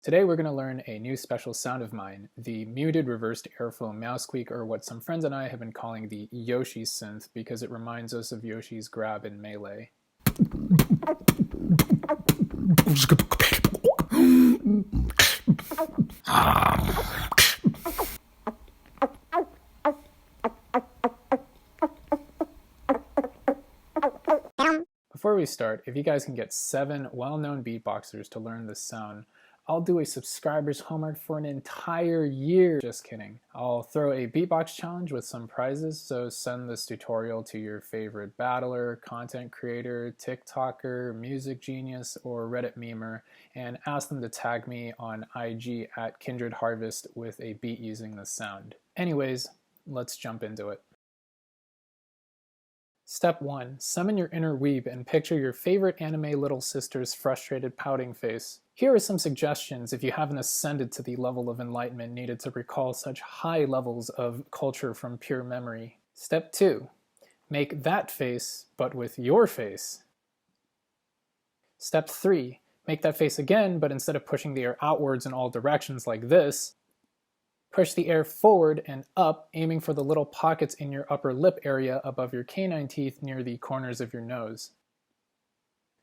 Today we're going to learn a new special sound of mine, the muted reversed airflow mouse squeak, or what some friends and I have been calling the Yoshi Synth because it reminds us of Yoshi's grab in Melee. Before we start, if you guys can get 7 well-known beatboxers to learn this sound, I'll do a subscriber's homework for an entire year. Just kidding. I'll throw a beatbox challenge with some prizes, so send this tutorial to your favorite battler, content creator, TikToker, music genius, or Reddit memer, and ask them to tag me on IG at Kindred Harvest with a beat using this sound. Anyways, let's jump into it. Step 1. Summon your inner weeb and picture your favorite anime little sister's frustrated pouting face. Here are some suggestions if you haven't ascended to the level of enlightenment needed to recall such high levels of culture from pure memory. Step 2. Make that face, but with your face. Step 3. Make that face again, but instead of pushing the air outwards in all directions like this, push the air forward and up, aiming for the little pockets in your upper lip area above your canine teeth near the corners of your nose.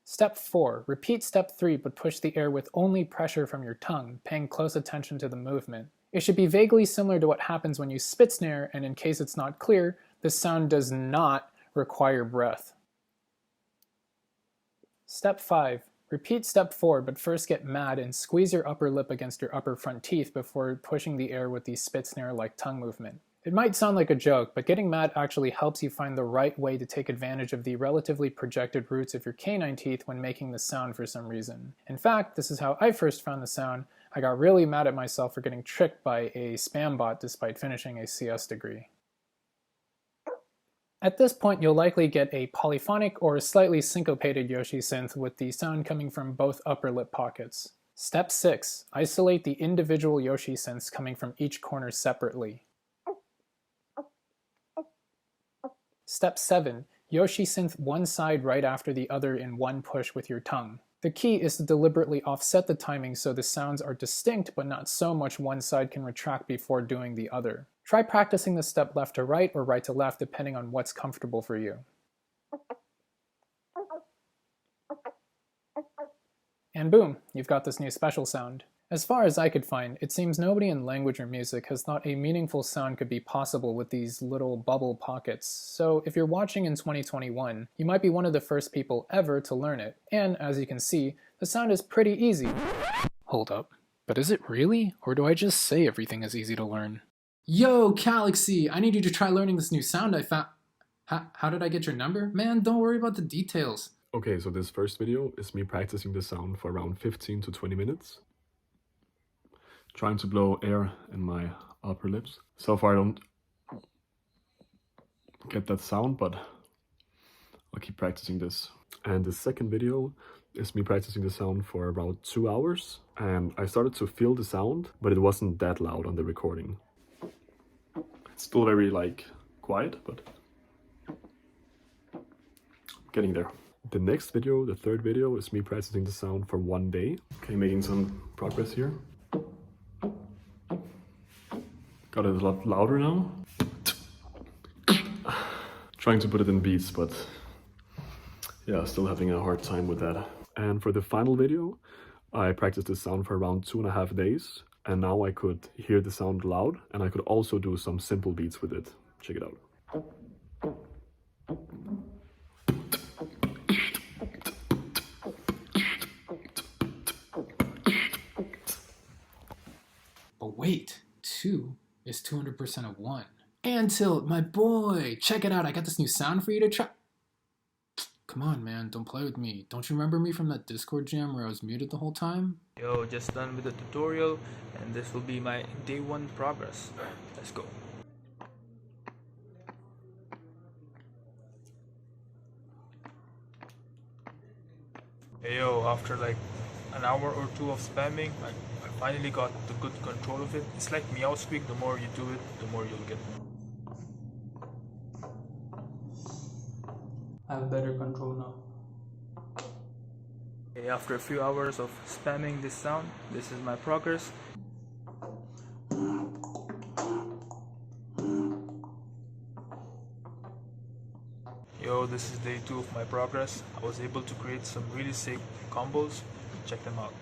Step 4. Repeat step 3, but push the air with only pressure from your tongue, paying close attention to the movement. It should be vaguely similar to what happens when you spit snare, and in case it's not clear, this sound does not require breath. Step 5. Repeat step 4, but first get mad and squeeze your upper lip against your upper front teeth before pushing the air with the spit snare-like tongue movement. It might sound like a joke, but getting mad actually helps you find the right way to take advantage of the relatively projected roots of your canine teeth when making the sound for some reason. In fact, this is how I first found the sound. I got really mad at myself for getting tricked by a spam bot despite finishing a CS degree. At this point, you'll likely get a polyphonic or slightly syncopated Yoshi synth with the sound coming from both upper lip pockets. Step 6. Isolate the individual Yoshi synths coming from each corner separately. Step 7. Yoshi synth one side right after the other in one push with your tongue. The key is to deliberately offset the timing so the sounds are distinct but not so much one side can retract before doing the other. Try practicing this step left to right or right to left depending on what's comfortable for you. And boom, you've got this new special sound. As far as I could find, it seems nobody in language or music has thought a meaningful sound could be possible with these little bubble pockets, so if you're watching in 2021, you might be one of the first people ever to learn it, and as you can see, the sound is pretty easy. Hold up, but is it really? Or do I just say everything is easy to learn? Yo, Galaxy! I need you to try learning this new sound I found. How did I get your number? Man, don't worry about the details. Okay, so this first video is me practicing the sound for around 15 to 20 minutes. Trying to blow air in my upper lips. So far I don't get that sound, but I'll keep practicing this. And the second video is me practicing the sound for about 2 hours. And I started to feel the sound, but it wasn't that loud on the recording. It's still very quiet, but getting there. The next video, the third video, is me practicing the sound for 1 day. Okay, making some progress here. Got it a lot louder now. Trying to put it in beats, but yeah, still having a hard time with that. And for the final video, I practiced the sound for around 2.5 days. And now I could hear the sound loud, and I could also do some simple beats with it. Check it out. But wait, 2 is 200% of 1. AnTILT, my boy! Check it out, I got this new sound for you to try. Come on, man, don't play with me. Don't you remember me from that Discord jam where I was muted the whole time? Yo, just done with the tutorial, and this will be my day 1 progress. Let's go. Hey yo, after like an hour or 2 of spamming, I finally got the good control of it. It's like meow squeak, the more you do it, the more you'll get. I have better control now. Okay, after a few hours of spamming this sound, this is my progress. Yo, this is day 2 of my progress. I was able to create some really sick combos. Check them out.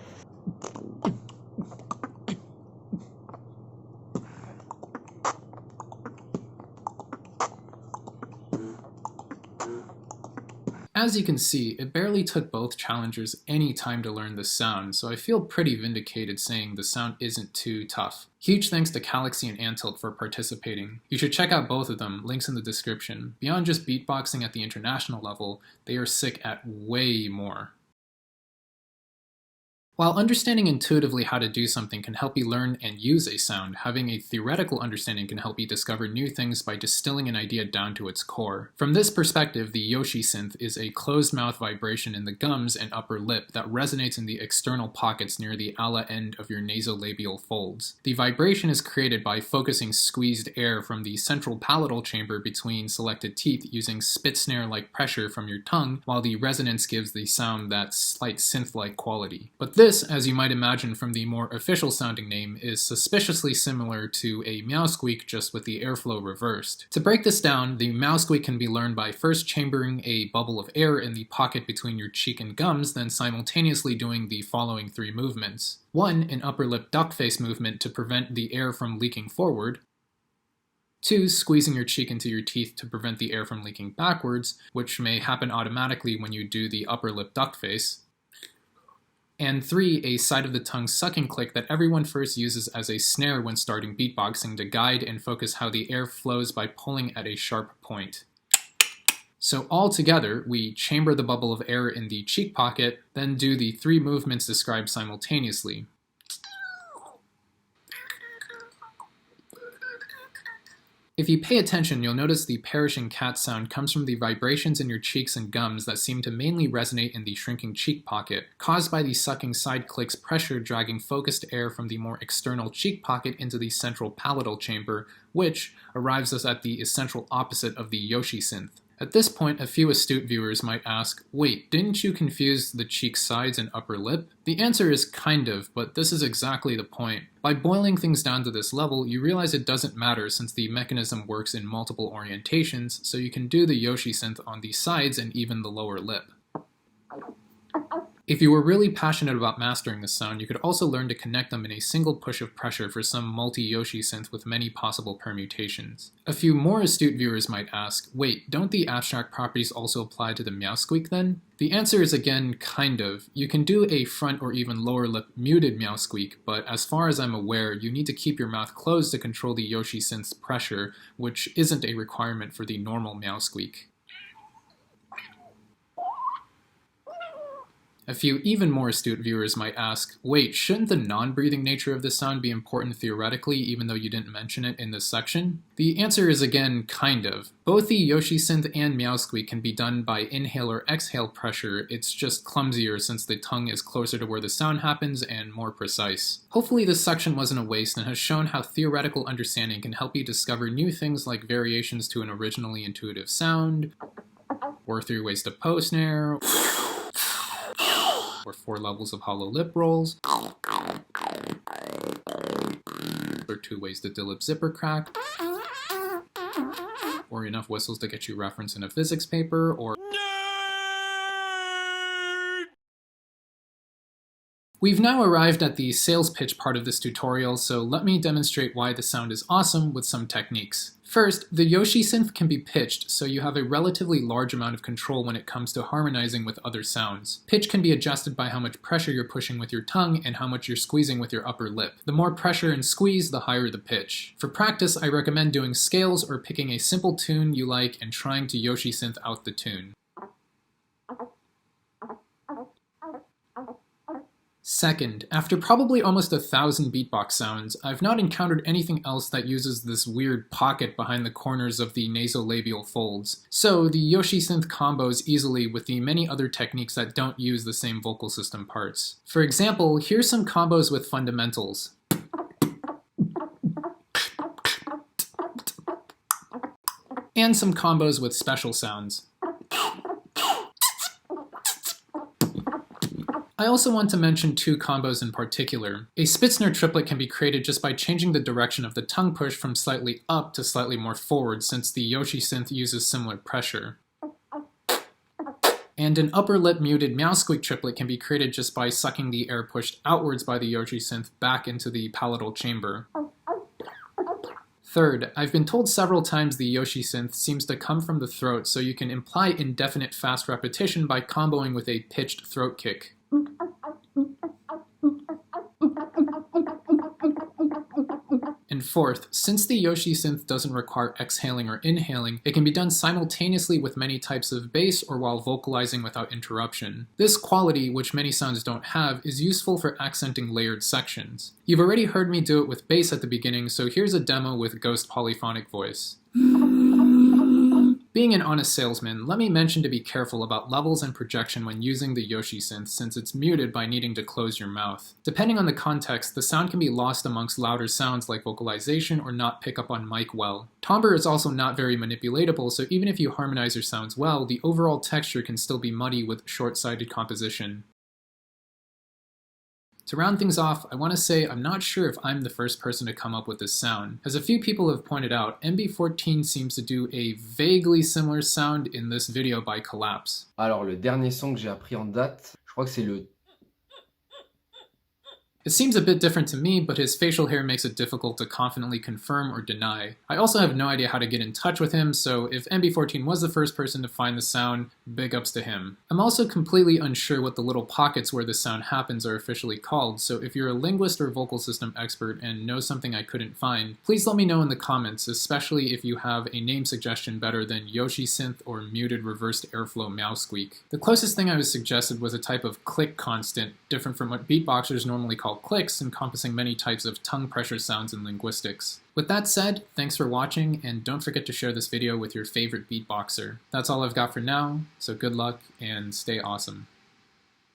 As you can see, it barely took both challengers any time to learn the sound, so I feel pretty vindicated saying the sound isn't too tough. Huge thanks to Colaps and AnTILT for participating. You should check out both of them, links in the description. Beyond just beatboxing at the international level, they are sick at way more. While understanding intuitively how to do something can help you learn and use a sound, having a theoretical understanding can help you discover new things by distilling an idea down to its core. From this perspective, the Yoshi Synth is a closed-mouth vibration in the gums and upper lip that resonates in the external pockets near the ala end of your nasolabial folds. The vibration is created by focusing squeezed air from the central palatal chamber between selected teeth using spit snare-like pressure from your tongue, while the resonance gives the sound that slight synth-like quality. But this, as you might imagine from the more official sounding name, is suspiciously similar to a meow squeak, just with the airflow reversed. To break this down, the meow squeak can be learned by first chambering a bubble of air in the pocket between your cheek and gums, then simultaneously doing the following 3 movements. 1. An upper lip duck face movement to prevent the air from leaking forward. 2. Squeezing your cheek into your teeth to prevent the air from leaking backwards, which may happen automatically when you do the upper lip duck face. And 3. A side of the tongue sucking click that everyone first uses as a snare when starting beatboxing to guide and focus how the air flows by pulling at a sharp point. So all together, we chamber the bubble of air in the cheek pocket, then do the 3 movements described simultaneously. If you pay attention, you'll notice the perishing cat sound comes from the vibrations in your cheeks and gums that seem to mainly resonate in the shrinking cheek pocket, caused by the sucking side click's pressure dragging focused air from the more external cheek pocket into the central palatal chamber, which arrives us at the essential opposite of the Yoshi Synth. At this point, a few astute viewers might ask, wait, didn't you confuse the cheek sides and upper lip? The answer is kind of, but this is exactly the point. By boiling things down to this level, you realize it doesn't matter since the mechanism works in multiple orientations, so you can do the Yoshi Synth on the sides and even the lower lip. If you were really passionate about mastering this sound, you could also learn to connect them in a single push of pressure for some multi-Yoshi synth with many possible permutations. A few more astute viewers might ask, wait, don't the abstract properties also apply to the meow squeak then? The answer is again, kind of. You can do a front or even lower lip muted meow squeak, but as far as I'm aware, you need to keep your mouth closed to control the Yoshi synth's pressure, which isn't a requirement for the normal meow squeak. A few even more astute viewers might ask, wait, shouldn't the non-breathing nature of this sound be important theoretically even though you didn't mention it in this section? The answer is again, kind of. Both the Yoshi Synth and meow squeak can be done by inhale or exhale pressure, it's just clumsier since the tongue is closer to where the sound happens and more precise. Hopefully this section wasn't a waste and has shown how theoretical understanding can help you discover new things like variations to an originally intuitive sound, or 3 ways to post-snare, or 4 levels of hollow lip rolls, or 2 ways to dillip zipper crack, or enough whistles to get you reference in a physics paper, or We've now arrived at the sales pitch part of this tutorial, so let me demonstrate why the sound is awesome with some techniques. First, the Yoshi Synth can be pitched, so you have a relatively large amount of control when it comes to harmonizing with other sounds. Pitch can be adjusted by how much pressure you're pushing with your tongue and how much you're squeezing with your upper lip. The more pressure and squeeze, the higher the pitch. For practice, I recommend doing scales or picking a simple tune you like and trying to Yoshi Synth out the tune. Second, after probably almost 1,000 beatbox sounds, I've not encountered anything else that uses this weird pocket behind the corners of the nasolabial folds. So the Yoshi Synth combos easily with the many other techniques that don't use the same vocal system parts. For example, here's some combos with fundamentals. And some combos with special sounds. I also want to mention two combos in particular. A Spitzner triplet can be created just by changing the direction of the tongue push from slightly up to slightly more forward, since the Yoshi synth uses similar pressure. And an upper lip muted meow squeak triplet can be created just by sucking the air pushed outwards by the Yoshi synth back into the palatal chamber. Third, I've been told several times the Yoshi synth seems to come from the throat, so you can imply indefinite fast repetition by comboing with a pitched throat kick. And fourth, since the Yoshi synth doesn't require exhaling or inhaling, it can be done simultaneously with many types of bass or while vocalizing without interruption. This quality, which many sounds don't have, is useful for accenting layered sections. You've already heard me do it with bass at the beginning, so here's a demo with ghost polyphonic voice. Being an honest salesman, let me mention to be careful about levels and projection when using the Yoshi synth, since it's muted by needing to close your mouth. Depending on the context, the sound can be lost amongst louder sounds like vocalization or not pick up on mic well. Timbre is also not very manipulatable, so even if you harmonize your sounds well, the overall texture can still be muddy with short-sighted composition. To round things off, I want to say I'm not sure if I'm the first person to come up with this sound. As a few people have pointed out, MB14 seems to do a vaguely similar sound in this video by Colaps. Alors le dernier son que j'ai appris en date, je crois que c'est le... It seems a bit different to me, but his facial hair makes it difficult to confidently confirm or deny. I also have no idea how to get in touch with him, so if MB14 was the first person to find the sound, big ups to him. I'm also completely unsure what the little pockets where the sound happens are officially called, so if you're a linguist or vocal system expert and know something I couldn't find, please let me know in the comments, especially if you have a name suggestion better than Yoshi Synth or muted reversed airflow meow squeak. The closest thing I was suggested was a type of click constant, different from what beatboxers normally call clicks, encompassing many types of tongue pressure sounds in linguistics. With that said, thanks for watching, and don't forget to share this video with your favorite beatboxer. That's all I've got for now, so good luck and stay awesome.